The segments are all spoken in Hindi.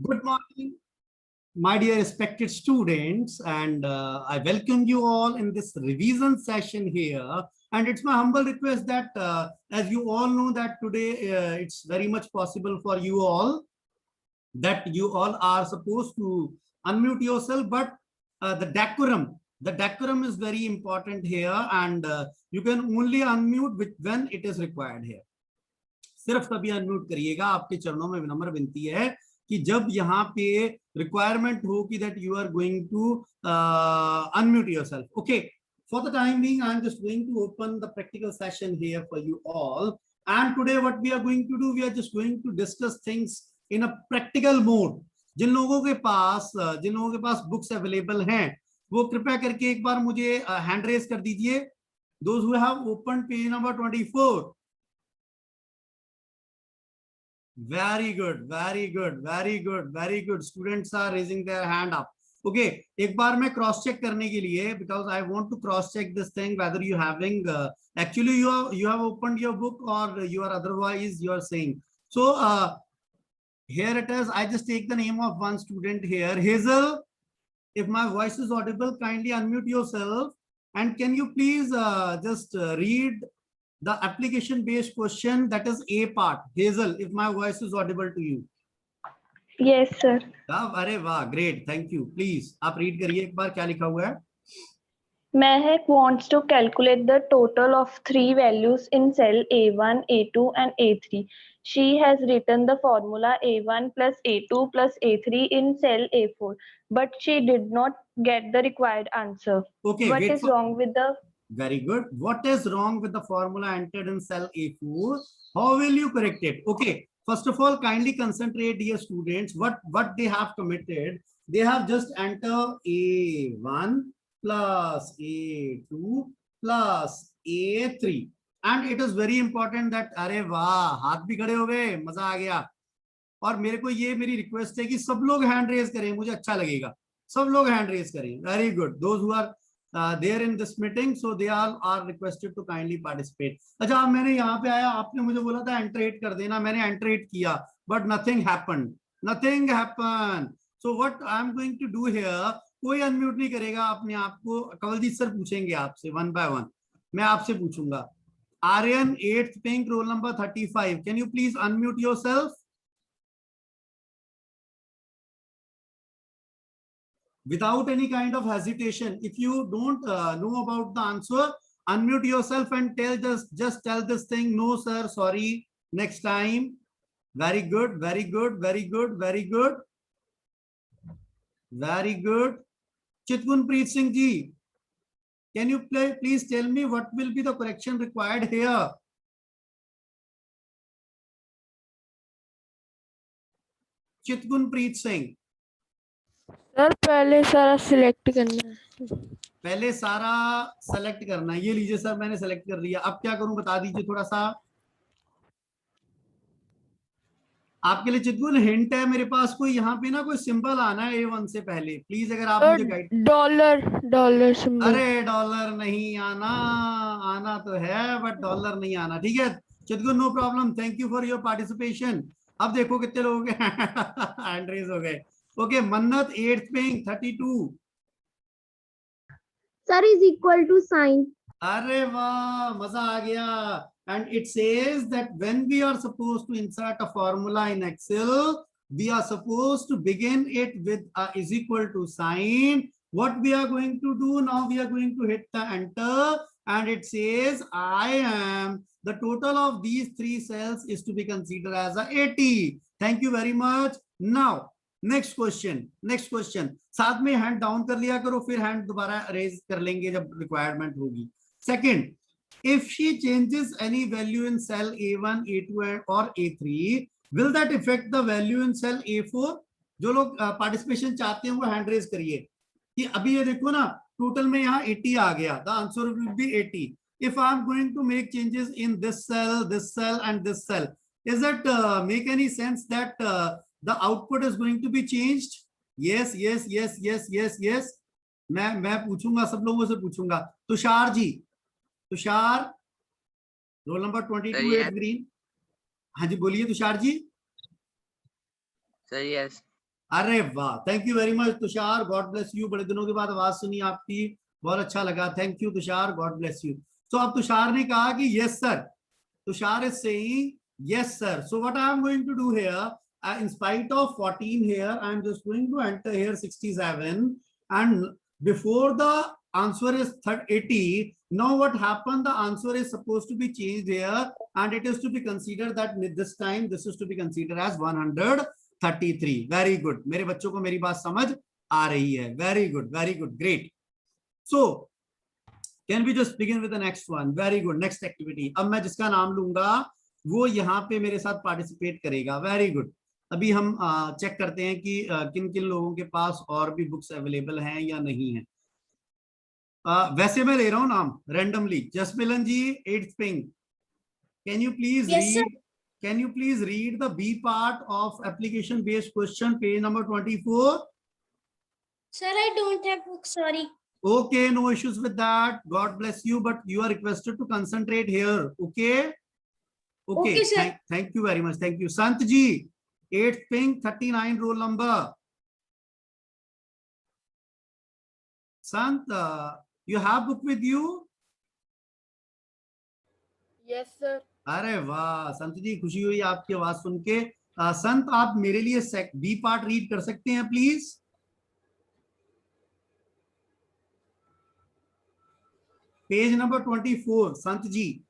Good morning, my dear respected students, and I welcome you all in this revision session here. And it's my humble request that, as you all know, that today it's very much possible for you all that you all are supposed to unmute yourself, but the decorum is very important here, and you can only unmute when it is required here. सिर्फ तभी अनम्यूट करिएगा, आपके चरणों में विनम्र विनती है कि जब यहाँ पे रिक्वायरमेंट हो कि that you are going to unmute yourself. Okay, for the time being, I'm just going to open the practical session here for you all. And today what we are going to do, we are just going to discuss things in a practical mode. जिन लोगों के पास बुक्स अवेलेबल हैं वो कृपया करके एक बार मुझे हैंड रेज कर दीजिए. Those who have opened page number 24. Very good, very good, very good, very good. Students are raising their hand up. Okay, एक बार मैं क्रॉस चेक करने के लिए, because I want to cross check this thing whether you having actually you have opened your book or you are otherwise you are saying. So here it is. I just take the name of one student here, Hazel. If my voice is audible, kindly unmute yourself, and can you please just read the application based question, that is A part. Hazel, if my voice is audible to you. Yes sir. अरे वाह, great, thank you. Please आप read करिए एक बार क्या लिखा हुआ है. Mehak wants to calculate the total of three values in cell A1, A2 and A3. She has written the formula A1 plus A2 plus A3 in cell A4, but she did not get the required answer. Okay, what is wrong with the... Very good. What is wrong with the formula entered in cell A4? How will you correct it? Okay, first of all, kindly concentrate, dear students. What they have committed, they have just entered A1 plus A2 plus A3, and it is very important that, अरे वाह, हाथ भी खड़े हो गए, मजा आ गया. और मेरे को ये मेरी रिक्वेस्ट है कि सब लोग हैंड रेज करें, मुझे अच्छा लगेगा. सब लोग हैंड रेज करें. Very good. Those who are there in this meeting, so they all are requested to kindly participate. अच्छा, अब मैंने यहाँ पे आया, आपने मुझे बोला था enter 8 कर देना, मैंने enter 8 किया, but nothing happened. So what I'm going to do here, कोई अनम्यूट नहीं करेगा अपने आप को. कवलजीत सर पूछेंगे आपसे one by one. मैं आपसे पूछूंगा. Aryan 8th pink, roll number 35. Can you please unmute yourself? Without any kind of hesitation. If you don't know about the answer, unmute yourself and just tell this thing, no sir, sorry, next time. Very good, very good, very good, very good, very good. Chitgunpreet Singh ji, can you please tell me what will be the correction required here? Chitgunpreet Singh. Sir पहले सारा सिलेक्ट करना है. पहले सारा सेलेक्ट करना है. ये लीजिए सर, मैंने सेलेक्ट कर लिया. अब क्या करूं बता दीजिए थोड़ा सा. आपके लिए चितगुन हिंट है मेरे पास, कोई यहाँ पे ना कोई सिंबल आना है A1 से पहले. प्लीज अगर आप मुझे गाइड. Dollar symbol. अरे डॉलर नहीं आना, आना तो है बट डॉलर नहीं आना. ठीक है Chitgun, no problem. Thank you for your participation. अब देखो कितने लोग हैंड रेज हो गए. ओके, मन्नत 8th pink 32. Sir is equal to sign. अरे वाह, मजा आ गया. And it says that when we are supposed to insert a formula in Excel, we are supposed to begin it with a is equal to sign. What we are going to do now, we are going to hit the enter, and it says I am, the total of these three cells is to be considered as a 80. Thank you very much. Now next question. साथ में हैंड डाउन कर लिया करो, फिर हैंड दोबारा रेज कर लेंगे जब रिक्वायरमेंट होगी. Second, if she changes any value in cell A1, A2 or A3, will that affect the value in cell A4? जो लोग पार्टिसिपेशन चाहते हैं वो हैंड रेज करिए कि अभी ये देखो ना, टोटल में यहाँ 80 आ गया. The answer will be 80. If I am going to make changes in this cell and this cell, is it make any sense that the output is going to be changed? Yes. मैं पूछूंगा, सब लोगों से पूछूंगा. Tushar ji, Tushar roll number 22 8 green. हाँ जी बोलिए तुषार जी. Sir yes. अरे वाह, thank you very much Tushar, God bless you. बड़े दिनों के बाद आवाज सुनी आपकी, बहुत अच्छा लगा। Thank you Tushar, God bless you. तो अब तुषार ने कहा कि yes sir, Tushar is saying yes sir. So what I am going to do here, in spite of 14 here, I am just going to enter here 67, and before the answer is 80, now what happened, the answer is supposed to be changed here, and it is to be considered that this time this is to be considered as 133. Very good, मेरे बच्चों को मेरी बात समझ आ रही है। Very good, very good, great. So can we just begin with the next one? Very good, next activity. अब मैं जिसका नाम लूंगा वो यहाँ पे मेरे साथ पार्टिसिपेट करेगा। Very good. अभी हम चेक करते हैं कि किन किन लोगों के पास और भी बुक्स अवेलेबल हैं या नहीं है। वैसे मैं ले रहा हूँ नाम randomly. Jasmilan ji, 8th pink, can you please read the B part of application based question, page number 24। Sir, I don't have book, sorry. Okay, no issues with that, God bless you, but you are requested to concentrate here, okay? Okay, sir. Thank you very much, thank you। Sant ji, 8th pink, 39 roll number। Sant, you have book with you? Yes, sir. अरे वाह संत जी, खुशी हुई आपकी आवाज सुन के। संत, आप मेरे लिए बी पार्ट रीड कर सकते हैं प्लीज? पेज नंबर 24, संत जी।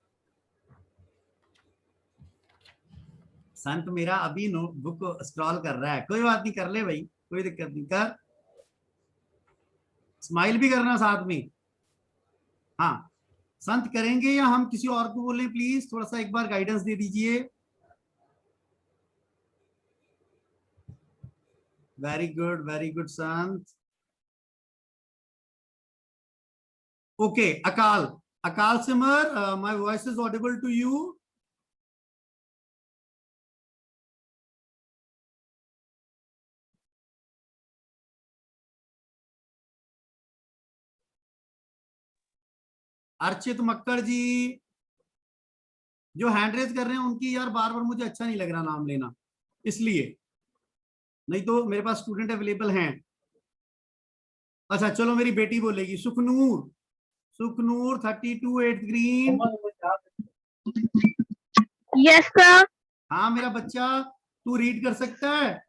संत मेरा अभी बुक स्क्रॉल कर रहा है, कोई बात नहीं, कर ले भाई, कोई दिक्कत नहीं, कर। स्माइल भी करना साथ में। हाँ, संत करेंगे या हम किसी और को बोलें? प्लीज थोड़ा सा एक बार गाइडेंस दे दीजिए। वेरी गुड संत। Okay, Akal Simar, my voice is audible to you? Archit Makkar ji, जो हैंड रेज कर रहे हैं उनकी यार बार बार मुझे अच्छा नहीं लग रहा नाम लेना, इसलिए, नहीं तो मेरे पास स्टूडेंट अवेलेबल हैं। अच्छा चलो, मेरी बेटी बोलेगी। सुखनूर 32 8th ग्रीन। Yes, sir. हाँ मेरा बच्चा, तू रीड कर सकता है?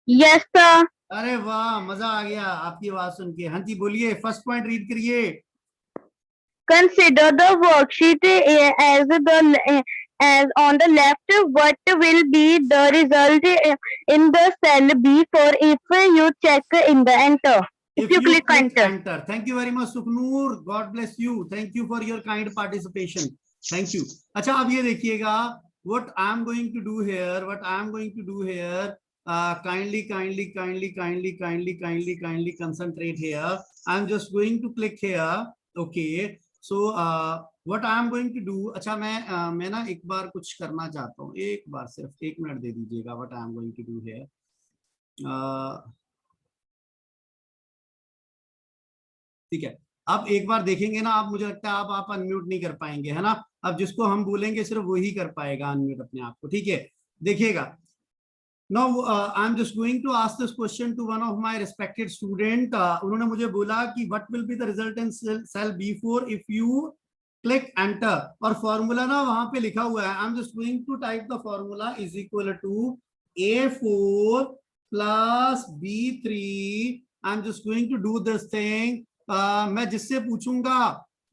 Yes, sir. अरे वाह, मजा आ गया आपकी आवाज सुन के। हाँ जी बोलिए, फर्स्ट पॉइंट रीड करिए। Consider the worksheet as on the left. What will be the result in the cell B4 if you check in the enter? If you click enter. Thank you very much Sukhnoor, God bless you, thank you for your kind participation, thank you। अच्छा अब ये देखिएगा, what I am going to do here, kindly concentrate here। I am just going to click here, okay। So what I am going to do, अच्छा मैं ना एक बार कुछ करना चाहता हूँ, एक बार सिर्फ 1 मिनट दे दीजिएगा। what I am going to do here, ठीक है। अब एक बार देखेंगे ना आप, मुझे लगता है आप अनम्यूट नहीं कर पाएंगे, है ना? अब जिसको हम बोलेंगे सिर्फ वही कर पाएगा अनम्यूट अपने आप को, ठीक है? देखिएगा। Now I am just going to ask this question to one of my respected student। उन्होंने मुझे बोला कि what will be the result in cell B4 if you click enter, और फॉर्मूला ना वहां पे लिखा हुआ है। I am just going to type the formula is equal to A4 plus B3। I am just going to do this thing। मैं जिससे पूछूंगा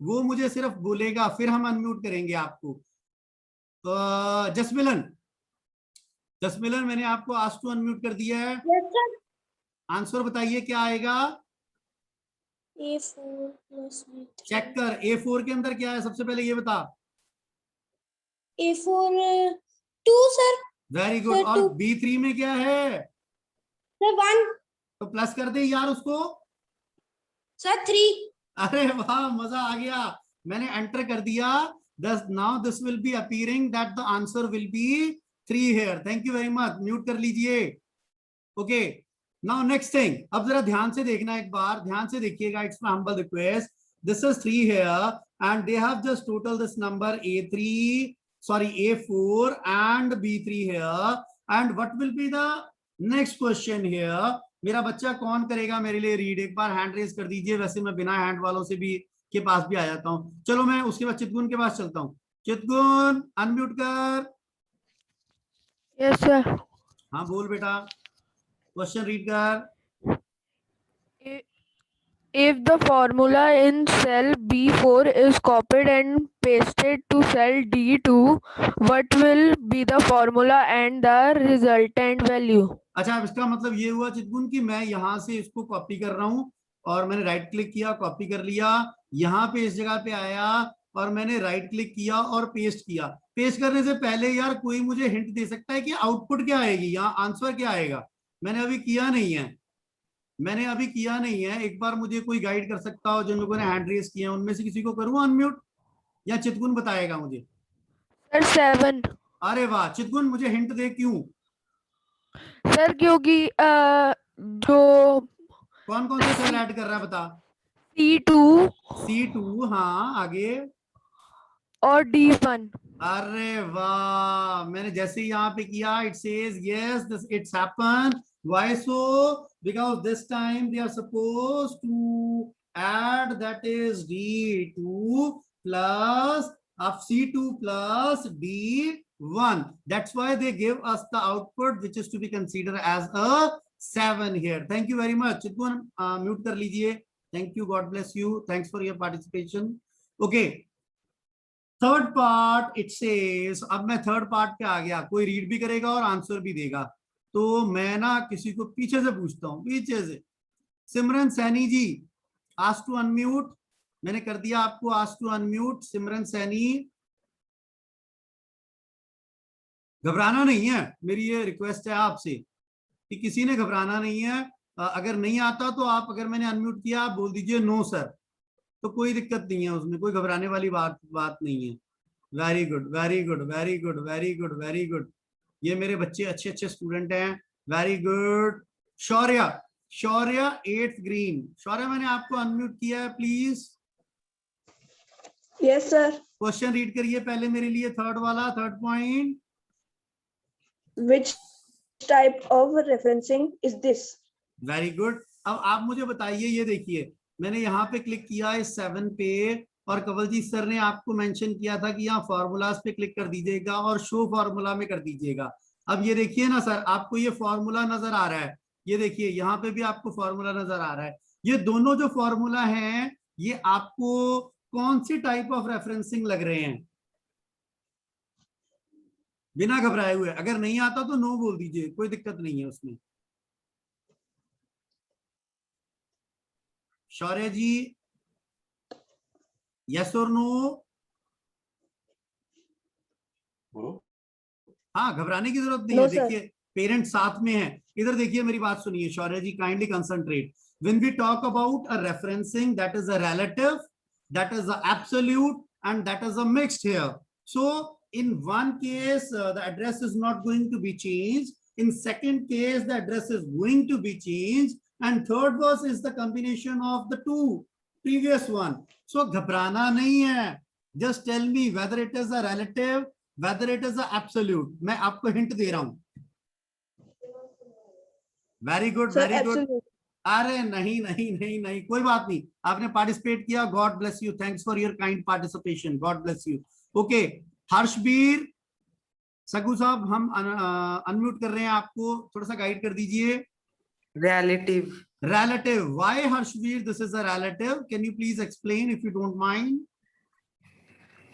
वो मुझे सिर्फ बोलेगा, फिर हम अनम्यूट करेंगे आपको। जसमिलन मैंने आपको आस्क टू अनम्यूट कर दिया है। आंसर बताइए क्या आएगा? A4 plus B3। चेक कर, A4 के अंदर क्या है सबसे पहले ये बता। A4 2 sir. Very good. और B3 में क्या है? सर 1। तो प्लस कर दे यार उसको। सर 3। अरे वाह, मजा आ गया, मैंने एंटर कर दिया। Now this will be appearing that the answer will be 3 here। Thank you very much, mute कर लीजिए। ओके, नाउ नेक्स्ट थिंग, अब जरा ध्यान से देखना, एक बार ध्यान से देखिएगा। It's my humble request, this is 3 here and they have just total this number A4 and B3 here, and what will be the next question here, मेरा बच्चा कौन करेगा मेरे लिए रीड? एक बार हैंड रेज कर दीजिए, वैसे मैं बिना हैंड वालों से भी के पास भी आ जाता हूँ। चलो मैं उसके बाद चितगुन के पास चलता हूँ। चितगुन अनम्यूट कर। Yes, sir. हाँ बोल बेटा, क्वेश्चन रीड कर। I- If the formula in cell B4 is copied and pasted to cell D2, what will be the formula and the resultant value? अच्छा, अब इसका मतलब ये हुआ चितगुन कि मैं यहाँ से इसको कॉपी कर रहा हूँ और मैंने राइट क्लिक किया, कॉपी कर लिया, यहाँ पे इस जगह पे आया और मैंने राइट क्लिक किया और पेस्ट किया। पेस्ट करने से पहले यार कोई मुझे हिंट दे सकता है कि आउटपुट क्या आएगी, यहाँ आंसर क्या आएगा? मैंने अभी किया नहीं है, मैंने अभी किया नहीं है। एक बार मुझे कोई गाइड कर सकता हो, जिन लोगों ने हैंड रेस किए हैं उनमें से किसी को करूँ अनम्यूट, या चितगुन बताएगा मुझे? सर 7. अरे वाह चितगुन, मुझे हिंट दे क्यों? सर क्योंकि जो कौन कौन से सेल ऐड कर रहा है बता? C2 C2, हाँ आगे। और D1. अरे वाह, मैंने जैसे ही यहाँ पे किया, it says yes this it's happen. Why so? Because this time they are suppose to add, that is D2 plus of C2 plus D1. That's why they give us the output which is to be considered as a 7 here. Thank you very much. Chitwan mute कर लीजिए। Thank you, God bless you. Thanks for your participation. Okay. Third part it says, अब मैं थर्ड पार्ट पे आ गया, कोई रीड भी करेगा और आंसर भी देगा। तो मैं ना किसी को पीछे से पूछता हूँ, पीछे से। सिमरन Saini ji, ask to unmute. मैंने कर दिया आपको आस्क टू अनम्यूट। सिमरन सैनी, घबराना नहीं है, मेरी ये रिक्वेस्ट है आपसे कि किसी ने घबराना नहीं है। अगर नहीं आता तो आप, अगर मैंने अनम्यूट किया आप बोल दीजिए नो सर, तो कोई दिक्कत नहीं है, उसमें कोई घबराने वाली बात नहीं है। Very good very good very good very good very good, ये मेरे बच्चे अच्छे अच्छे स्टूडेंट हैं। Very good. Shaurya, Shaurya 8th green. Shaurya मैंने आपको अनम्यूट किया है, please yes sir. Question read करिए पहले मेरे लिए, थर्ड वाला, third point. Which type of referencing is this? Very good. अब आप मुझे बताइए, ये देखिए मैंने यहाँ पे क्लिक किया इस 7 पे, और कंवलजीत सर ने आपको मेंशन किया था कि यहाँ फॉर्मूलाज पे क्लिक कर दीजिएगा और शो फॉर्मूला में कर दीजिएगा। अब ये देखिए ना सर, आपको ये फॉर्मूला नजर आ रहा है, ये देखिए यहाँ पे भी आपको फॉर्मूला नजर आ रहा है। ये दोनों जो फॉर्मूला हैं ये आपको कौन सी टाइप ऑफ रेफरेंसिंग लग रहे हैं? बिना घबराए हुए, अगर नहीं आता तो नो बोल दीजिए, कोई दिक्कत नहीं है उसमें। शौर्य जी, यस और नो? हाँ, घबराने की जरूरत नहीं है। No, sir. देखिए पेरेंट्स साथ में है, इधर देखिए मेरी बात सुनिए Shaurya ji, kindly concentrate. When we talk about a referencing, that is a relative, that is the absolute, and that is a mixed here. So in one case the address is not going to be changed, in second case the address is going to be changed, and third was is the combination of the two previous one. So घबराना नहीं है, just tell me whether it is a relative, whether it is a absolute. मैं आपको हिंट दे रहा हूं। Very good Sir, very good. absolute. अरे नहीं नहीं नहीं नहीं, कोई बात नहीं, आपने पार्टिसिपेट किया, God bless you, thanks for your kind participation, God bless you. Okay, Harshbir Sagu साहब, हम अनम्यूट कर रहे हैं आपको, थोड़ा सा गाइड कर दीजिए। Relative. Relative, why Harshveer this is a relative? Can you please explain if you don't mind?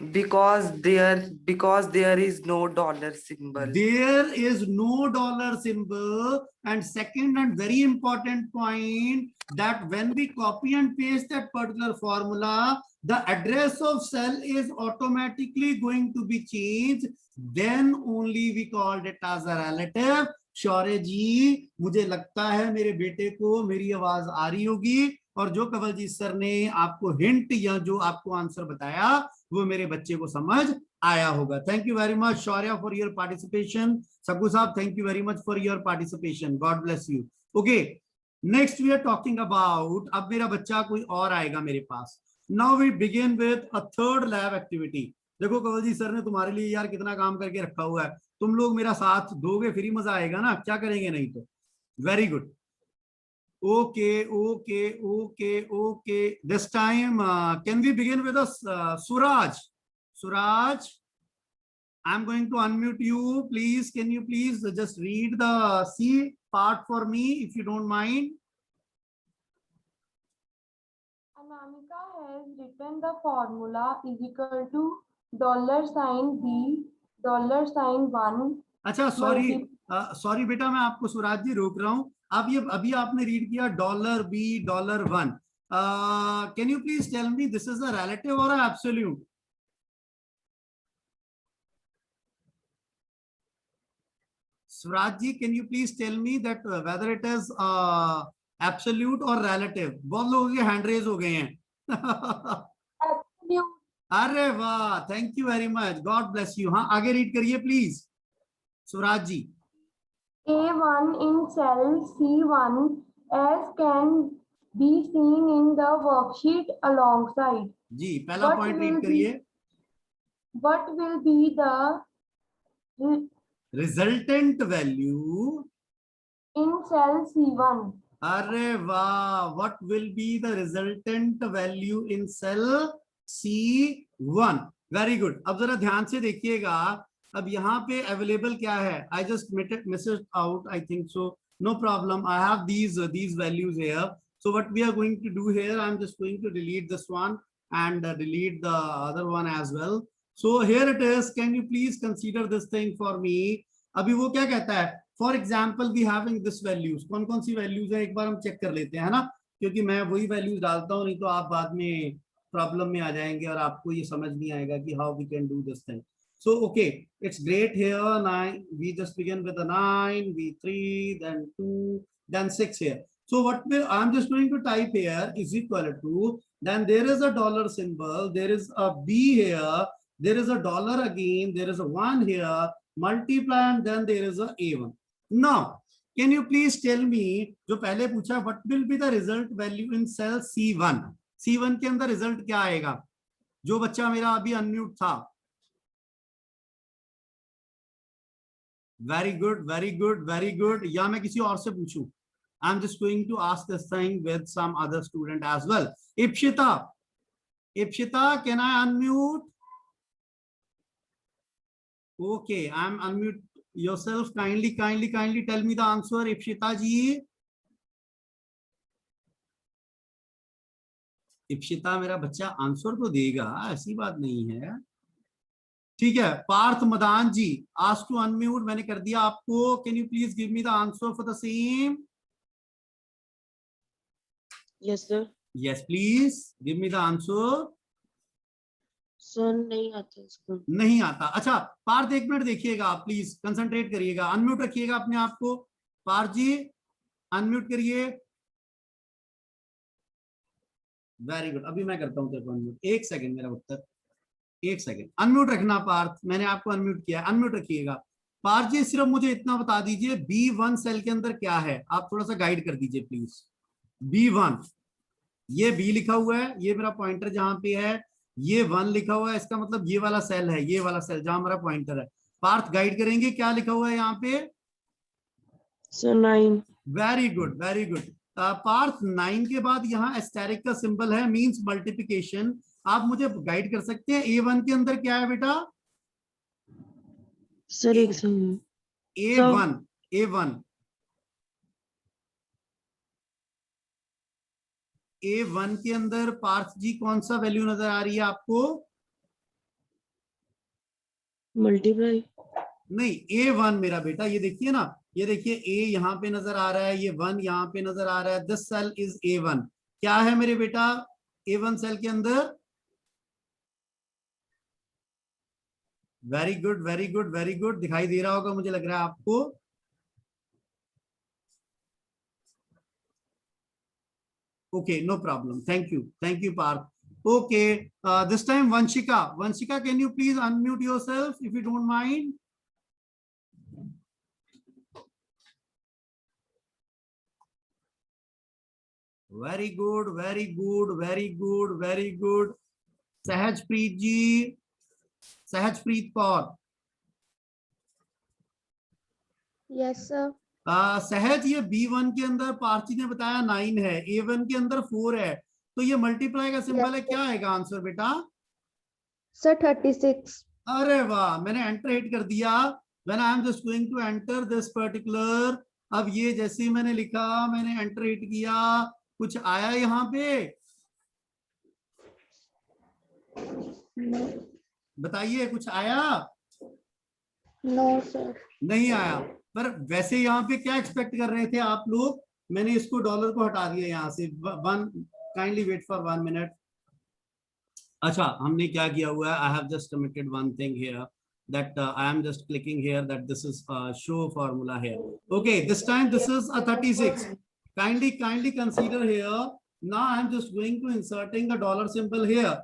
Because there is no dollar symbol. There is no dollar symbol. And second and very important point, that when we copy and paste that particular formula, the address of cell is automatically going to be changed. Then only we called it as a relative. शौर्य जी, मुझे लगता है मेरे बेटे को मेरी आवाज आ रही होगी, और जो कंवलजीत सर ने आपको हिंट या जो आपको आंसर बताया वो मेरे बच्चे को समझ आया होगा। Thank you very much Shaurya for your participation. Sagu साहब, thank you very much for your participation, God bless you. Okay, next we are talking about, अब मेरा बच्चा कोई और आएगा मेरे पास। Now we begin with a third lab activity. देखो कंवलजीत सर ने तुम्हारे लिए यार कितना काम करके रखा हुआ है, तुम लोग मेरा साथ दोगे, फिर ही मजा आएगा ना, क्या करेंगे नहीं तो। Very good. Okay, okay, okay, okay. This time, can we begin with us, Suraj? Suraj, I'm going to unmute you. Please, can you please just read the C part for me, if you don't mind? Anamika has written the formula is equal to $B, $1. अच्छा, सॉरी बेटा, मैं आपको सुराज जी रोक रहा हूँ. अब ये अभी आपने रीड किया $B, $1. Can you please tell me this is a relative और absolute? Suraj ji, can you please tell me that whether it is absolute or relative? बहुत लोगों के हैंड रेज हो गए हैं. Absolute. अरे वाह, thank you very much, God bless you. हाँ, आगे रीड करिए please Suraj ji. A1 in cell C1 as can be seen in the worksheet alongside. जी, पहला What point will read be- करिए. What will be the resultant value in cell C1? अरे वाह, what will be the resultant value in cell C1? Very good. अब जरा ध्यान से देखिएगा. अब यहाँ पे अवेलेबल क्या है? I just miss it out, I think so. No problem, I have these values here. So what we are going to do here, I'm just going to delete this one and delete the other one as well. So here it is. Can you please consider this thing for me? अभी वो क्या कहता है? For example we having this values. कौन कौन सी वैल्यूज है एक बार हम चेक कर लेते हैं, है ना? क्योंकि मैं वही वैल्यूज डालता हूँ, नहीं तो आप बाद में प्रॉब्लम में आ जाएंगे और आपको ये समझ नहीं आएगा कि how we can do this thing. So okay, it's great here. 9, we just begin with a 9, V3, then 2, then 6 here. So what I'm just going to type here is equal to, then there is a dollar symbol, there is a B here, there is a dollar again, there is a 1 here, multiply, and then there is a A1. Now, can you please tell me, जो पहले पूछा, what will be the result value in cell C1? C1 के अंदर रिजल्ट क्या आएगा? जो बच्चा मेरा अभी अनम्यूट था. Very good, very good, very good. या मैं किसी और से पूछूं? I am just going to ask this thing with some other student as well. Ipshita, Ipshita, can I unmute? Okay, I am unmute yourself. Kindly tell me the answer, Ipshita ji. Ipshita मेरा बच्चा आंसर तो देगा, ऐसी बात नहीं है. ठीक है. पार्थ मदान जी, आस्क टू अनम्यूट. मैंने कर दिया आपको. Can you please give me the answer for the same? Yes sir. Yes please give me the answer. Sir नहीं आता इसको. नहीं आता? अच्छा पार्थ, एक मिनट देखिएगा आप, प्लीज कंसंट्रेट करिएगा. अनम्यूट रखिएगा अपने आप को. पार्थ जी अनम्यूट करिए. Very good. अभी मैं करता हूँ तेरे को अनम्यूट. एक सेकंड मेरा उत्तर, एक सेकंड. अनम्यूट रखना पार्थ, मैंने आपको अनम्यूट किया है. अनम्यूट रखिएगा. पार्थ जी सिर्फ मुझे इतना बता दीजिए, B1 सेल के अंदर क्या है? आप थोड़ा सा गाइड कर दीजिए प्लीज. B1, ये B लिखा हुआ है, ये मेरा पॉइंटर जहां पे है, ये 1 लिखा हुआ है, इसका मतलब ये वाला सेल है, ये वाला सेल जहां मेरा पॉइंटर है. पार्थ गाइड करेंगे, क्या लिखा हुआ है यहाँ पे? Sir 9. Very good, very good. Parth 9 के बाद यहाँ एस्टेरिक का सिंबल है, मींस मल्टीप्लिकेशन. आप मुझे गाइड कर सकते हैं A1 के अंदर क्या है बेटा? सर एक सेकंड. A1 के अंदर पार्थ जी कौन सा वैल्यू नजर आ रही है आपको? मल्टीप्लाई. नहीं, A1 मेरा बेटा, ये देखिए ना, ये देखिए A यहाँ पे नजर आ रहा है, ये 1 यहाँ पे नजर आ रहा है. This cell is A1. क्या है मेरे बेटा A1 सेल के अंदर? Very good, very good, very good. दिखाई दे रहा होगा मुझे लग रहा है आपको. Okay, no problem. Thank you Parth. Okay, this time Vanshika. Vanshika, can you please unmute yourself if you don't mind? Very good, very good, very good, very good. Sahajpreet ji, Sahajpreet Kaur. Yes, sir. सहज ये B1 के अंदर पार्ची ने बताया 9 है, A1 के अंदर 4 है, तो ये मल्टीप्लाई का सिंबल है, क्या आएगा आंसर बेटा? Sir, 36. अरे वाह, मैंने एंटर हिट कर दिया। When I am just going to enter this particular, अब ये जैसे ही मैंने लिखा, मैंने एंटर हिट किया, कुछ आया यहाँ पे? बताइए, कुछ आया? No, sir. नहीं आया। पर वैसे यहाँ पे क्या एक्सपेक्ट कर रहे थे आप लोग? मैंने इसको डॉलर को हटा दिया यहाँ से। One, kindly wait for 1 minute. अच्छा, हमने क्या किया हुआ है? I have just committed one thing here, that I am just clicking here that this is show formula here. Okay, this time this is a 36. Kindly consider here. Now I am just going to inserting the dollar symbol here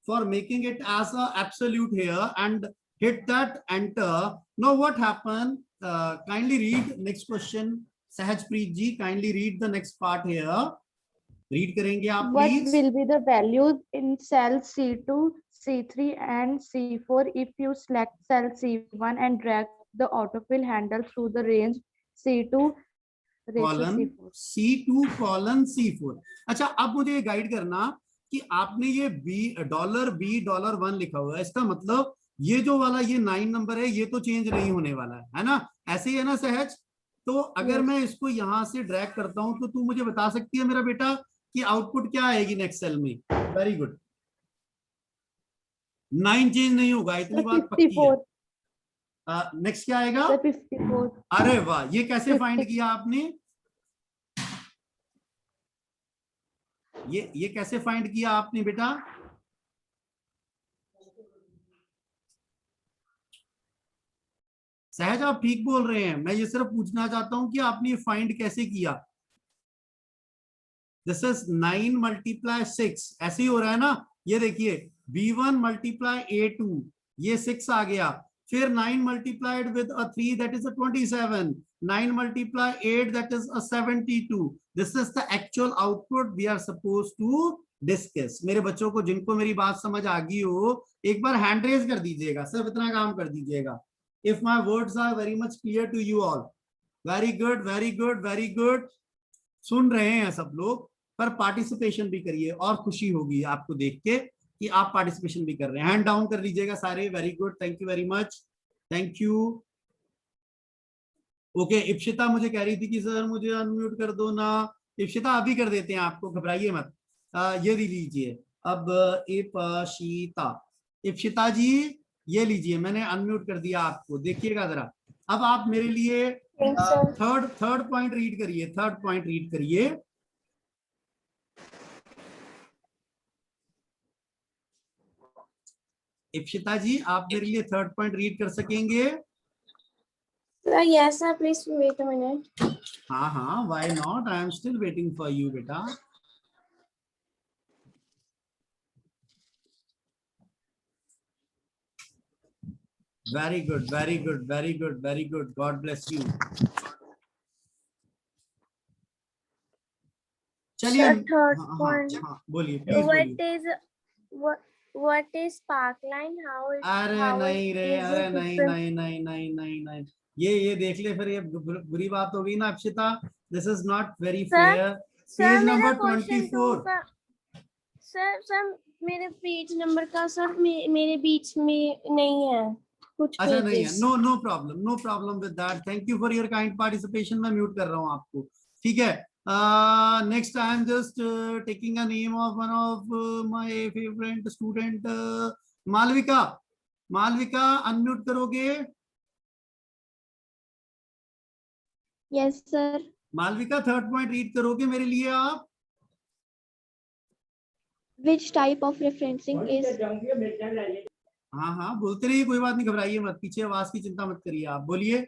for making it as a absolute here and hit that enter. Now what happened? Kindly read next question. Sahajpreet ji, kindly read the next part here. Read करेंगे आप What please. will be the values in cell C2, C3 and C4 if you select cell C1 and drag the autofill handle through the range C2 ratio colon C4? C2 colon C4। अच्छा, अब मुझे ये गाइड करना कि आपने ये $B$1 लिखा हुआ है, इसका मतलब ये जो वाला ये 9 नंबर है, ये तो चेंज नहीं होने वाला है ना? ऐसे ही है ना सहज? तो अगर मैं इसको यहां से ड्रैग करता हूं तो तू मुझे बता सकती है मेरा बेटा कि आउटपुट क्या आएगी नेक्स्ट सेल में? वेरी गुड, 9 चेंज नहीं होगा, इतनी बात पक्की है। 54. नेक्स्ट क्या आएगा? Sir, 54. अरे वाह, ये कैसे फाइंड 50. किया आपने? ये कैसे फाइंड किया आपने बेटा? सहज आप ठीक बोल रहे हैं, मैं ये सिर्फ पूछना चाहता हूं कि आपने ये फाइंड कैसे किया? दिस इज 9 मल्टीप्लाई 6, ऐसे ही हो रहा है ना? ये देखिए, B1 मल्टीप्लाई A2, ये 6 आ गया, फिर 9 multiplied with a 3 that is a 27, 9 multiply 8 that is a 72। This is the actual output we are suppose to discuss. मेरे बच्चों को जिनको मेरी बात समझ आ गई हो, एक बार हैंड रेज कर दीजिएगा, सिर्फ इतना काम कर दीजिएगा। If my words are very much clear to you all. Very good, very good, very good. सुन रहे हैं सब लोग, पर पार्टिसिपेशन भी करिए, और खुशी होगी आपको देख के कि आप पार्टिसिपेशन भी कर रहे हैं। हैंड डाउन कर लीजिएगा सारे। Very good, thank you very much, thank you. Okay, Ipshita मुझे कह रही थी कि सर मुझे अनम्यूट कर दो ना। इप्शिता अभी कर देते हैं आपको, घबराइए मत। ये लीजिए अब इप्शिता, इप्शिता जी ये लीजिए, मैंने अनम्यूट कर दिया आपको, देखिएगा जरा। अब आप मेरे लिए थर्ड पॉइंट रीड करिए, थर्ड पॉइंट रीड करिए। इप्शिता जी, आप मेरे लिए थर्ड पॉइंट रीड कर सकेंगे? Yes, sir. Please wait a minute. हाँ हाँ, why not, I am still waiting for you बेटा। Very good, very good, very good, very good, God bless you. चलिए, Sir, third हाँ हाँ point. हाँ, बोलिए प्लीज बोलिए। What is sparkline? अरे नहीं रे, अरे नहीं नहीं नहीं नहीं नहीं नहीं, ये देख ले, फिर ये बुरी बात हो गई ना Akshita. This is not very fair. Page number 24। Sir मेरे पेज नंबर का सर मेरे बीच में नहीं है कुछ अच्छा नहीं है, pages. No problem, no problem with that. Thank you for your kind participation. मैं म्यूट कर रहा हूँ आपको, ठीक है? Next I am just taking a name of one of my favourite student, Malvika. Malvika unmute करोगे? Yes, sir. Malvika third point read करोगे मेरे लिए आप? Which type of referencing is? हाँ हाँ, बोलते रहिए, कोई बात नहीं, घबराइए मत, पीछे आवाज की चिंता मत करिए, आप बोलिए।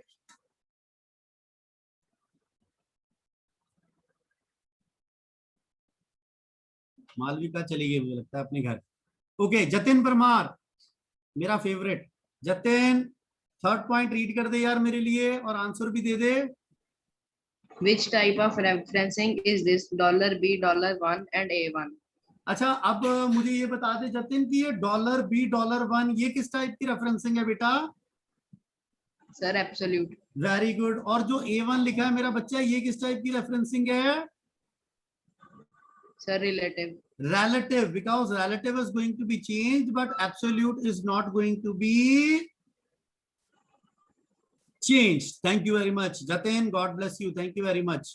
मालविका चली गई मुझे लगता है अपने घर। ओके, जतिन परमार, मेरा favourite. Jatin third point read कर दे यार मेरे लिए, और आंसर भी दे दे। Which type of referencing is this? $B, $1 and A1. अच्छा, अब मुझे ये बता दे जतिन कि ये $B, $1 ये किस टाइप की रेफरेंसिंग है बेटा? Sir, absolute. Very good. और जो A1 लिखा है मेरा बच्चा, ये किस टाइप की रेफरेंसिंग है? Sir, relative. Relative, because relative is going to be changed, but absolute is not going to be changed. Thank you very much, Jatin. God bless you. Thank you very much.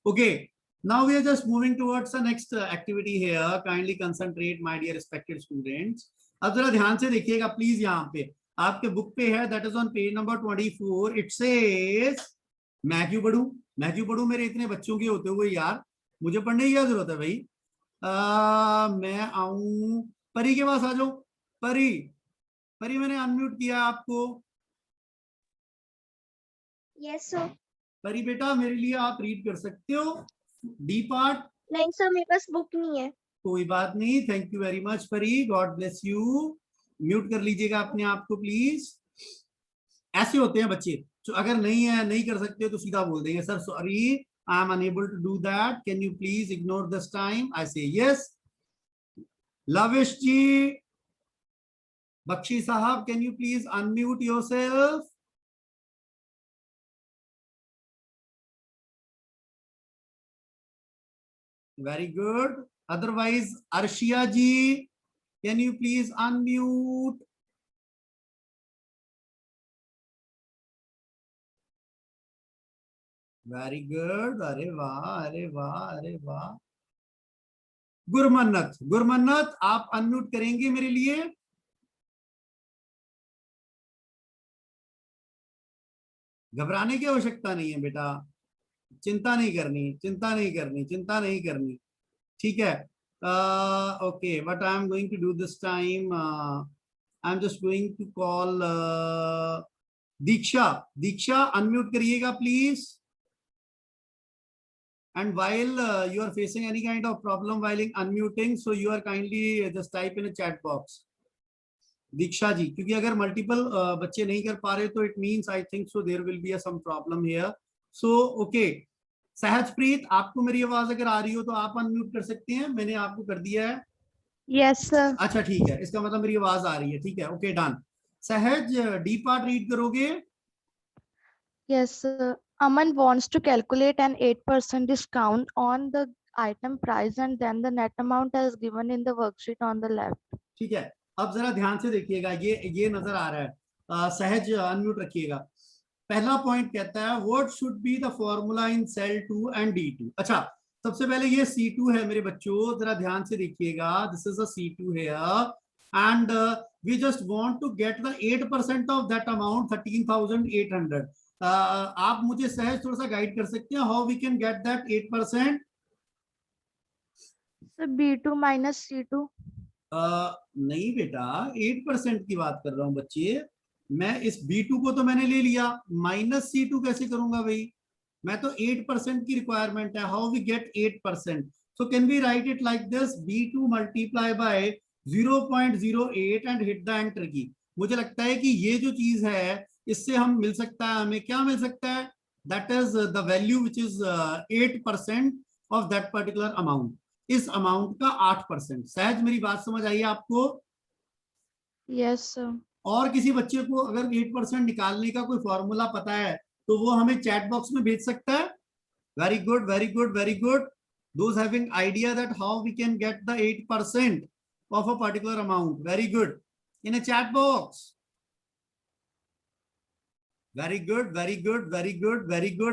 Okay, now we are just moving towards the next activity here. Kindly concentrate, my dear respected students. अब जरा ध्यान से देखिएगा प्लीज, यहाँ पे आपके बुक पे है, that is on page number 24. It says, मैं क्यों पढ़ूं मेरे इतने बच्चों के होते हुए यार, मुझे पढ़ने की क्या जरूरत है भाई। मैं आऊं परी के पास, आ जाओ परी मैंने अनम्यूट किया आपको। Yes sir. परी बेटा मेरे लिए आप रीड कर सकते हो डी पार्ट? नहीं सर, मेरे पास बुक नहीं है। कोई बात नहीं, थैंक यू वेरी मच परी, गॉड ब्लेस यू। म्यूट कर लीजिएगा अपने आप को प्लीज। ऐसे होते हैं बच्चे, तो अगर नहीं कर सकते तो सीधा बोल देंगे sir sorry, I am unable to do that, can you please ignore this time. I say yes. Lavish ji, Bakshi साहब, can you please unmute yourself? Very good. Otherwise, Arshia ji, can you please unmute? Very good. अरे वाह। गुरमन्नत आप अनम्यूट करेंगे मेरे लिए? घबराने की आवश्यकता नहीं है बेटा, चिंता नहीं करनी, ठीक है। Okay, what I am going to do this time, I am just going to call Diksha unmute करिएगा please. And while you are facing any kind of problem while unmuting, so you are kindly just type in a chat box. Diksha ji, क्योंकि अगर मल्टीपल बच्चे नहीं कर पा रहे तो it means I think so there will be some problem here. So okay, Sahajpreet आपको मेरी आवाज अगर आ रही हो तो आप अनम्यूट कर सकते हैं, मैंने आपको कर दिया है। Yes sir. अच्छा ठीक है, इसका मतलब मेरी आवाज आ रही है, ठीक है, ओके डन। सहज डी पार्ट रीड करोगे? Yes sir. Aman wants to calculate an 8% discount on the item price and then the net amount as given in the worksheet on the left. ठीक है, अब जरा ध्यान से देखिएगा, ये नजर आ रहा है, सहज अनम्यूट रखिएगा। पहला पॉइंट कहता है what should be the formula in cell 2 and D2। अच्छा, सबसे पहले ये C2 है मेरे बच्चों, जरा ध्यान से देखिएगा, this is a C2 here and we just want to get the 8% of that amount 13,800। आप मुझे सहज थोड़ा सा गाइड कर सकते हैं, how we can get that 8%? Sir B2 minus C2। नहीं बेटा, 8% की बात कर रहा हूं बच्चे, मैं इस B2 को तो मैंने ले लिया, माइनस C2 कैसे करूंगा भाई? मैं तो 8% की रिक्वायरमेंट है, how we get 8%? So can we write it like this, B2 multiply by 0.08 and hit the enter key. मुझे लगता है कि ये जो चीज है इससे हम मिल सकता है, हमें क्या मिल सकता है? That is the value which is 8% of that particular amount, इस अमाउंट का 8%। सहज मेरी बात समझ आई है आपको? Yes sir. और किसी बच्चे को अगर 8% निकालने का कोई फॉर्मूला पता है तो वो हमें चैट बॉक्स में भेज सकता है। Very good. Those having idea that how we can get the 8% of a particular amount, very good, in a chat box. Very good.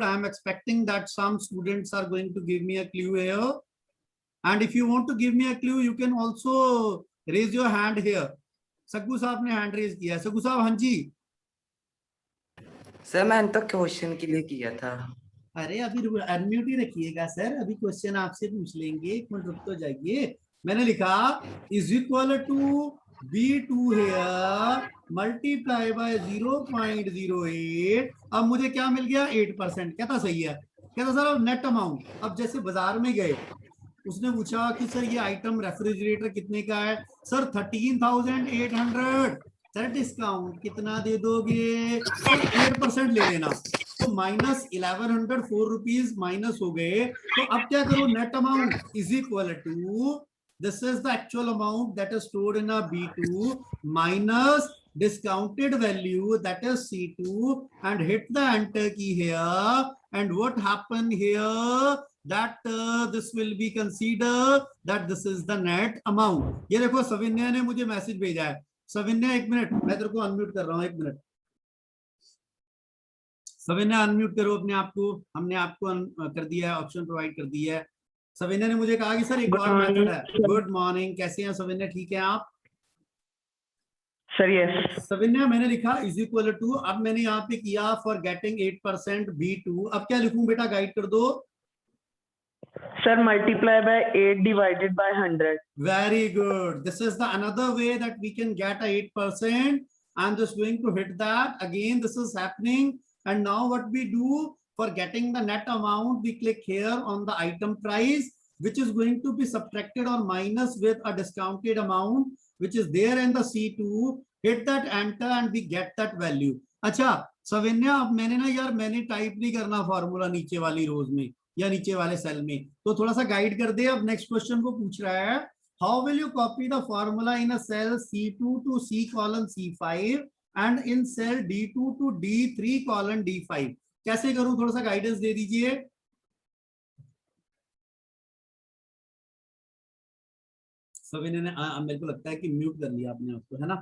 I am expecting that some students are going to give me a clue here, and if you want to give me a clue you can also raise your hand here. Saggu साहब ने हैंड रेज किया है, सग्गू साहब। हाँ जी सर, मैंने तो क्वेश्चन के लिए किया था। अरे अभी अनम्यूट ही रखिएगा सर, अभी क्वेश्चन आपसे पूछ लेंगे, एक मिनट रुक तो जाइए। मैंने लिखा is equal to B2 here multiply by 0.08। अब मुझे क्या मिल गया? 8%। कहता सही है, कहता सर नेट अमाउंट। अब जैसे बाजार में गए, उसने पूछा कि सर ये आइटम रेफ्रिजरेटर कितने का है? सर 13,800। सर डिस्काउंट कितना दे दोगे? सर 8% ले लेना। तो माइनस 1104 रुपीज माइनस हो गए। तो अब क्या करो? Net amount is equal to, this is the actual amount that is stored in a B2 minus discounted value, that is C2, and hit the enter key here. And what happened here? That this will be considered that this is the net amount. ये देखो सविन्या ने मुझे मैसेज भेजा है. सविन्या एक मिनट, मैं तेरे को अनम्यूट कर रहा हूँ, एक मिनट. सविन्या अनम्यूट करो अपने आप को. हमने आपको कर दिया है, ऑप्शन प्रोवाइड कर दिया है. सविन्या ने मुझे कहा कि सर एक और मेथड है. गुड मॉर्निंग, कैसे हैं सविन्या? ठीक है आप? Sir yes. सविन्या मैंने लिखा इज इक्वल टू, अब मैंने यहाँ पे किया फॉर गेटिंग 8% B2. अब क्या लिखूं बेटा, गाइड कर दो. Sir, multiply by 8 divided by 100. Very good. This is the another way that we can get a 8%. I'm just going to hit that. Again, this is happening. And now what we do for getting the net amount, we click here on the item price, which is going to be subtracted or minus with a discounted amount, which is there in the C2. Hit that enter and we get that value. अच्छा सविन्या, अब मैंने ना यार मैंने टाइप नहीं करना फॉर्मूला नीचे वाली रोज में या नीचे वाले सेल में, तो थोड़ा सा गाइड कर दे. अब नेक्स्ट क्वेश्चन को पूछ रहा है, how will you copy the formula in a cell C2 to C colon C5 and in cell D2 to D3 colon D5. कैसे करूं, थोड़ा सा गाइडेंस दे दीजिए. सविन्या ने मेरे को लगता है कि म्यूट कर लिया आपने आपको, है ना.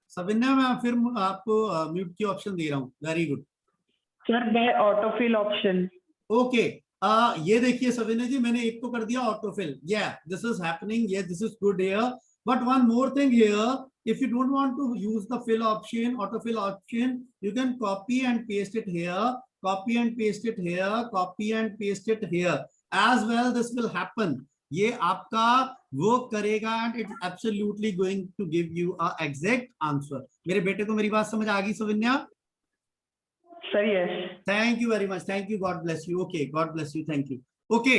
सविन्या मैं फिर आपको म्यूट की ऑप्शन दे रहा हूँ. Very good. Sir by autofill option. Okay, ये देखिए सविन्या जी, मैंने एक तो कर दिया autofill. This is happening. This is good here. But one more thing here, if you don't want to use the fill option, autofill option, you can copy and paste it here, copy and paste it here, copy and paste it here as well. This will happen. ये आपका वर्क करेगा and it's absolutely going to give you a exact answer. मेरे बेटे को मेरी बात समझ आ गई Savinya? Sir yes. Thank you very much. Thank you. God bless you. Okay, God bless you. Thank you. Okay,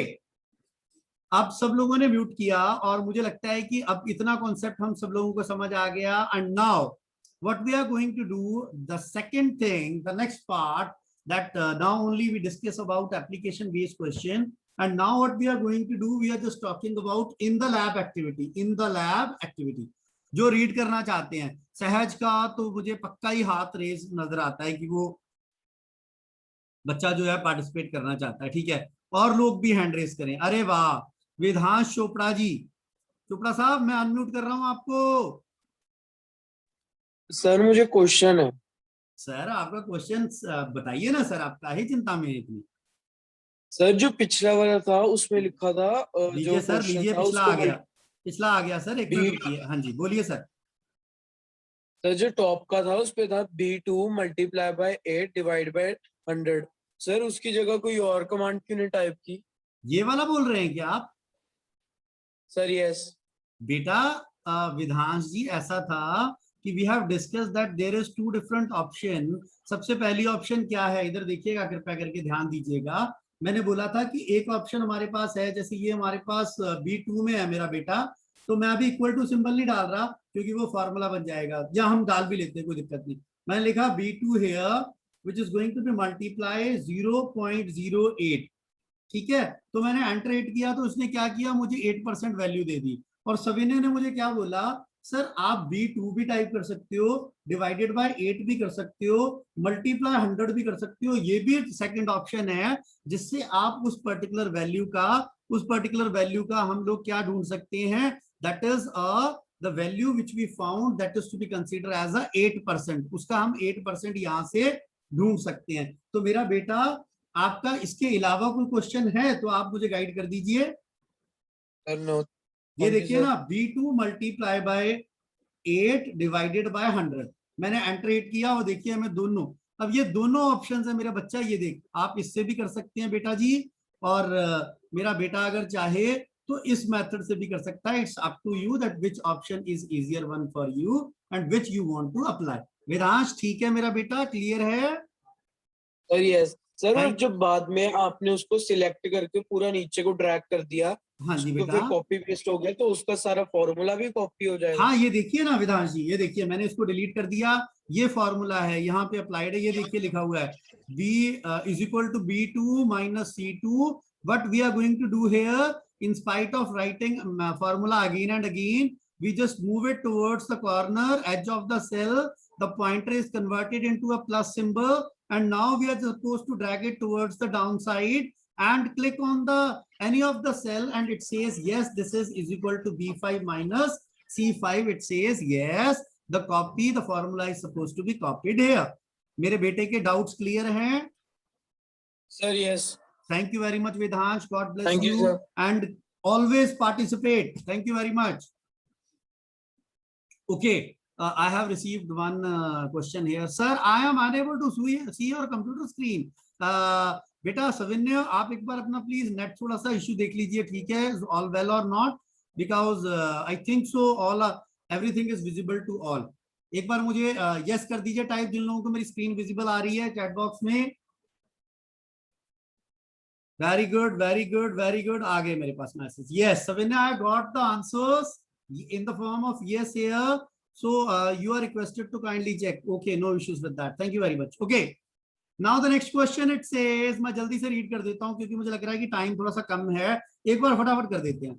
अब सब लोगों ने म्यूट किया और मुझे लगता है कि अब इतना कॉन्सेप्ट हम सब लोगों को समझ आ गया. And now what we are going to do, the second thing, the next part, that now only we discuss about application based question. And now what we are going to do, we are just talking about in the lab activity. In the lab activity जो रीड करना चाहते हैं, सहज का तो मुझे पक्का ही हाथ रेज नजर आता है कि वो बच्चा जो है पार्टिसिपेट करना चाहता है. ठीक है, और लोग भी हैंड रेज करें. अरे वाह, विधांश चोपड़ा जी. चोपड़ा साहब मैं अनम्यूट कर रहा हूं आपको. सर मुझे क्वेश्चन है. सर आपका क्वेश्चन बताइए ना सर, आप काहे चिंता में है इतनी. सर जो पिछला वाला था उसमें लिखा था लीजिए सर, लीजिए पिछला आ गया, पिछला आ गया सर. एक मिनट रुकिए. हाँ जी बोलिए सर. सर जो टॉप का था उसपे था B2 multiply bye 8 divide by 100. Sir उसकी जगह कोई और कमांड क्यों नहीं टाइप की? ये वाला बोल रहे हैं क्या आप? Sir yes. बेटा विधांश जी, ऐसा था कि we have discuss that there is two different option. सबसे पहली ऑप्शन क्या है, इधर देखिएगा, कृपया करके ध्यान दीजिएगा. मैंने बोला था कि एक ऑप्शन हमारे पास है, जैसे ये हमारे पास B2 में है मेरा बेटा, तो मैं अभी इक्वल टू सिंबल नहीं डाल रहा क्योंकि वो फॉर्मूला बन जाएगा, या हम डाल भी लेते हैं, कोई दिक्कत नहीं. मैंने लिखा B2 here which is going to be multiply 0.08. ठीक है, तो मैंने एंटर 8 किया तो उसने क्या किया, मुझे 8% वैल्यू दे दी. और सविनय ने मुझे क्या बोला, सर आप B2 भी टाइप कर सकते हो, डिवाइडेड बाय 8 भी कर सकते हो, मल्टीप्लाई 100 भी कर सकते हो. ये भी सेकंड ऑप्शन है जिससे आप उस पर्टिकुलर वैल्यू का हम लोग क्या ढूंढ सकते हैं, that is the value which we found that is to be consider as a 8%. उसका हम 8% यहां से ढूंढ सकते हैं. तो मेरा बेटा, आपका इसके अलावा कोई क्वेश्चन है तो आप मुझे गाइड कर दीजिए. ये देखिए ना, B2 multiply bye 8 divided by 100. मैंने एंटर 8 किया और देखिए हमें दोनों, अब ये दोनों ऑप्शंस है मेरा बच्चा. ये देख, आप इससे भी कर सकते हैं बेटा जी, और मेरा बेटा अगर चाहे तो इस मेथड से भी कर सकता है. It's up to you that which option is easier one for you and which you want to apply. Viransh ठीक है मेरा बेटा, क्लियर है? Sir yes. सर जब बाद में आपने उसको सिलेक्ट करके पूरा नीचे को ड्रैग कर दिया, हाँ जी तो बेटा, फिर कॉपी पेस्ट हो गया, तो उसका सारा फॉर्मूला भी कॉपी हो जाएगा. हाँ ये देखिए ना विधांश जी, ये देखिए मैंने इसको डिलीट कर दिया. ये फॉर्मूला है, यहाँ पे अप्लाइड है. ये देखिए लिखा हुआ है B is equal to B2 minus C2. What we are going to do here, in spite of writing formula again and again, we just move it towards the corner edge of the cell. The pointer is converted into a plus symbol, and now we are supposed to drag it towards the downside and click on the any of the cell, and it says yes, this is equal to B5 minus C5. It says yes, the formula is supposed to be copied here. मेरे बेटे के doubts clear हैं? Sir, yes. Thank you very much, Vedhansh. God bless Thank you, you, sir. and always participate. Thank you very much. Okay, I have received one question here. Sir, I am unable to see your computer screen. बेटा सविन्य, आप एक बार अपना प्लीज नेट थोड़ा सा इश्यू देख लीजिए, ठीक है? ऑल वेल और not, because I think so all everything is visible to all. एक बार मुझे यस कर दीजिए टाइप, जिन लोगों को मेरी स्क्रीन विजिबल आ रही है चैट बॉक्स में. Very good, very good, very good. आ गए मेरे पास message. Yes Savinya, I got the answers in the form of yes here, so you are requested to kindly check. Okay, no issues with that. Thank you very much. Okay, now the next question it says, मैं जल्दी से रीड कर देता हूं क्योंकि मुझे लग रहा है कि टाइम थोड़ा सा कम है. एक बार फटाफट कर देते हैं.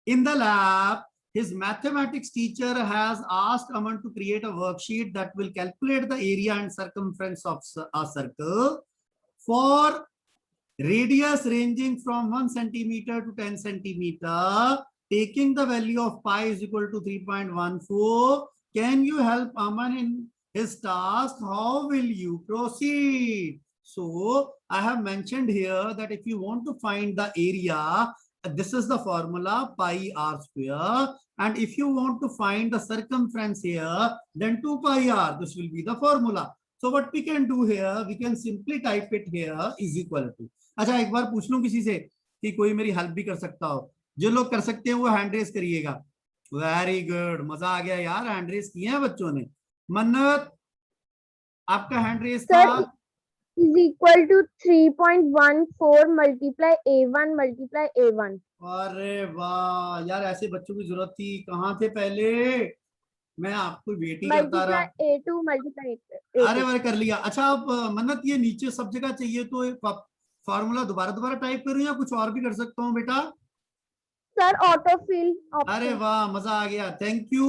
In the lab, his mathematics teacher has asked Aman to create a worksheet that will calculate the area and circumference of a circle for radius ranging from 1 centimeter to 10 centimeter, taking the value of pi is equal to 3.14. Can you help Aman in his task? How will you proceed? So I have mentioned here that if you want to find the area, this is the formula pi r square, and if you want to find the circumference here, then 2 pi r, this will be the formula. So what we can do here, we can simply type it here is equal to. अच्छा, एक बार पूछ लूं किसी से कि कोई मेरी हेल्प भी कर सकता हो. जो लोग कर सकते हैं वो हैंड रेस करिएगा. वेरी गुड, मजा आ गया यार, हैंड रेस किए हैं बच्चों ने. मन्नत, आपका हैंड रेस था. is equal to 3.14 multiply a1 multiply a1. अरे वाह यार, ऐसे बच्चों की जरूरत थी. कहाँ थे पहले? मैं आपको वेट ही करता रहा. a2 multiply a2. अरे वाह, कर लिया. अच्छा, अब मन्नत ये नीचे सब जगह चाहिए तो फॉर्मूला दोबारा टाइप करूं या कुछ और भी कर सकता हूँ बेटा? Sir auto fill. अरे वाह, मजा आ गया. थैंक यू,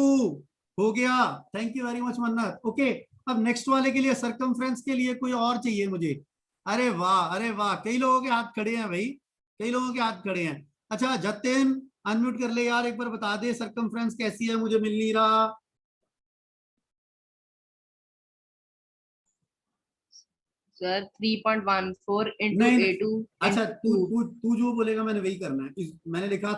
हो गया. Thank you very much Mannat. Okay, अब नेक्स्ट वाले के लिए सरकमफ्रेंस के लिए कोई और चाहिए मुझे. अरे वाह, अरे वाह, कई लोगों के हाथ खड़े हैं भाई, कई लोगों के हाथ खड़े हैं. अच्छा जतिन, अनम्यूट कर ले यार, एक बार बता दे सरकमफ्रेंस कैसी है, मुझे मिल नहीं रहा. सर 3.14 into नहीं, a2. अच्छा तू जो बोलेगा मैंने वही करना है. मैंने लिखा